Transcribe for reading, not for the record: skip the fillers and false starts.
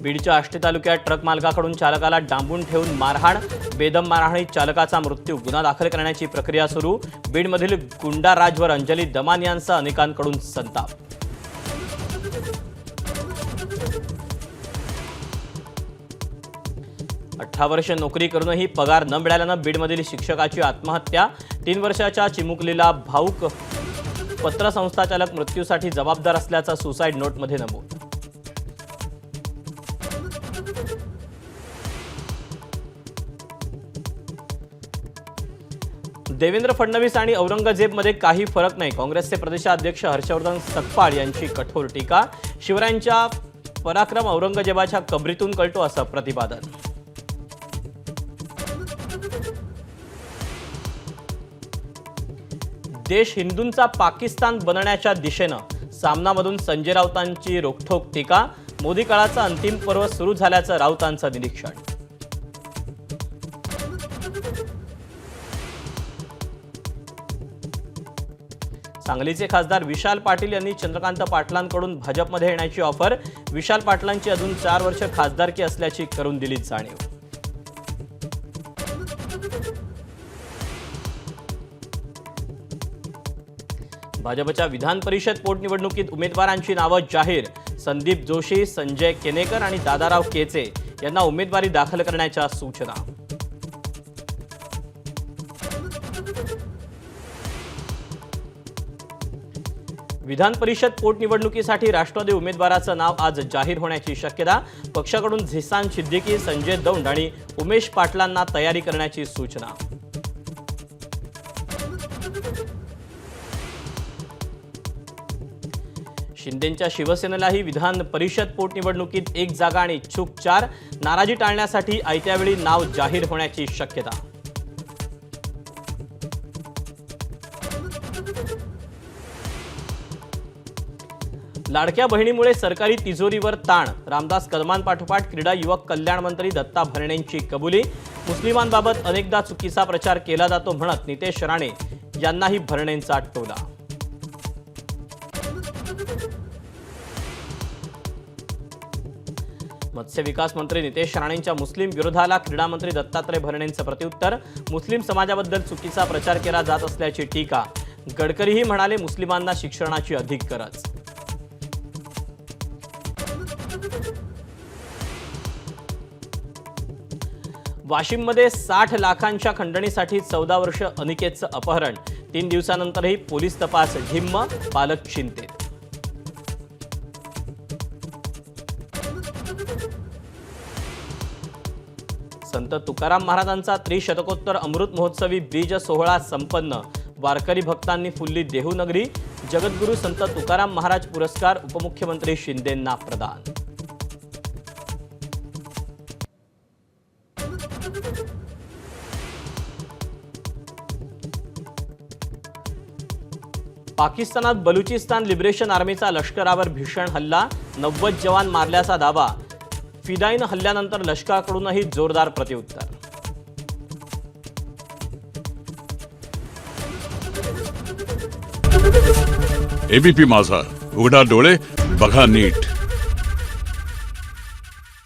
बीडच्या आष्टी तालुक्यात ट्रक मालकाकडून चालकाला डांबून ठेवून मारहाण, बेदम मारहाणीत चालकाचा मृत्यू, गुन्हा दाखल करण्याची प्रक्रिया सुरू। बीडमधील गुंडा राजवर अंजली दमान यांचा अनेकांकडून संताप। 18 वर्ष नोकरी करूनही पगार न मिळाल्यानं बीडमधील शिक्षकाची आत्महत्या। 3 वर्षाच्या चिमुकलीला भाऊक पत्रसंस्था चालक मृत्यूसाठी जबाबदार असल्याचं सुसाईड नोटमध्ये नमूद। देवेंद्र फडणवीस आणि औरंगजेबमध्ये काही फरक नाही, काँग्रेसचे प्रदेशाध्यक्ष हर्षवर्धन सकपाळ यांची कठोर टीका। शिवरायांचा पराक्रम औरंगजेबाच्या कबरीतून कळतो असं प्रतिपादन। देश हिंदूंचा पाकिस्तान बनण्याच्या दिशेनं, सामनामधून संजय राऊतांची रोखठोक टीका। मोदी काळाचा अंतिम पर्व सुरू झाल्याचं राऊतांचं निरीक्षण। सांगलीचे खासदार विशाल पाटील यांनी चंद्रकांत पाटलांकडून भाजपमध्ये येण्याची ऑफर। विशाल पाटलांची अजून 4 वर्ष खासदारकी असल्याची करून दिली जाणीव। भाजपच्या विधान परिषद पोटनिवडणुकीत उमेदवारांची नावं जाहीर। संदीप जोशी, संजय केनेकर आणि दादाराव केचे यांना उमेदवारी दाखल करण्याच्या सूचना। विधान परिषद पोटनिवडणुकीसाठी राष्ट्रवादी उमेदवाराचं नाव आज जाहीर होण्याची शक्यता। पक्षाकडून झिसान सिद्दीकी, संजय दौंड आणि उमेश पाटलांना तयारी करण्याची सूचना। शिंदेंच्या शिवसेनेलाही विधान परिषद पोटनिवडणुकीत 1 जागा आणि इच्छुक 4। नाराजी टाळण्यासाठी आयत्या वेळी नाव जाहीर होण्याची शक्यता। लाडक्या बहिणीमुळे सरकारी तिजोरीवर ताण, रामदास कदमांपाठोपाठ क्रीडा युवक कल्याण मंत्री दत्ता भरणेंची कबुली। मुस्लिमांबाबत अनेकदा चुकीचा प्रचार केला जातो म्हणत नितेश राणे यांनाही भरणेंचा टोला। मत्स्य विकास मंत्री नितेश राणेंच्या मुस्लिम विरोधाला क्रीडा मंत्री दत्तात्रय भरणेंचं प्रत्युत्तर। मुस्लिम समाजाबद्दल चुकीचा प्रचार केला जात असल्याची टीका। गडकरीही म्हणाले, मुस्लिमांना शिक्षणाची अधिक गरज। वाशिममध्ये 60 लाखांच्या खंडणीसाठी 14 वर्ष अनिकेतचं अपहरण। 3 दिवसानंतरही पोलीस तपास ढिम्म, पालक चिंतेत। संत तुकाराम महाराजांचा त्रिशतकोत्तर अमृत महोत्सवी ब्रिज सोहळा संपन्न। वारकरी भक्तांनी फुलली देहूनगरी। जगद्गुरू संत तुकाराम महाराज पुरस्कार उपमुख्यमंत्री शिंदेंना प्रदान। पाकिस्तानात बलुचिस्तान लिबरेशन आर्मीचा लष्करावर भीषण हल्ला। 90 जवान मारल्याचा दावा। फिदाईन हल्ल्यानंतर लष्कराकडूनही जोरदार प्रत्युत्तर। एबीपी माझा, उघडा डोळे बघा नीट।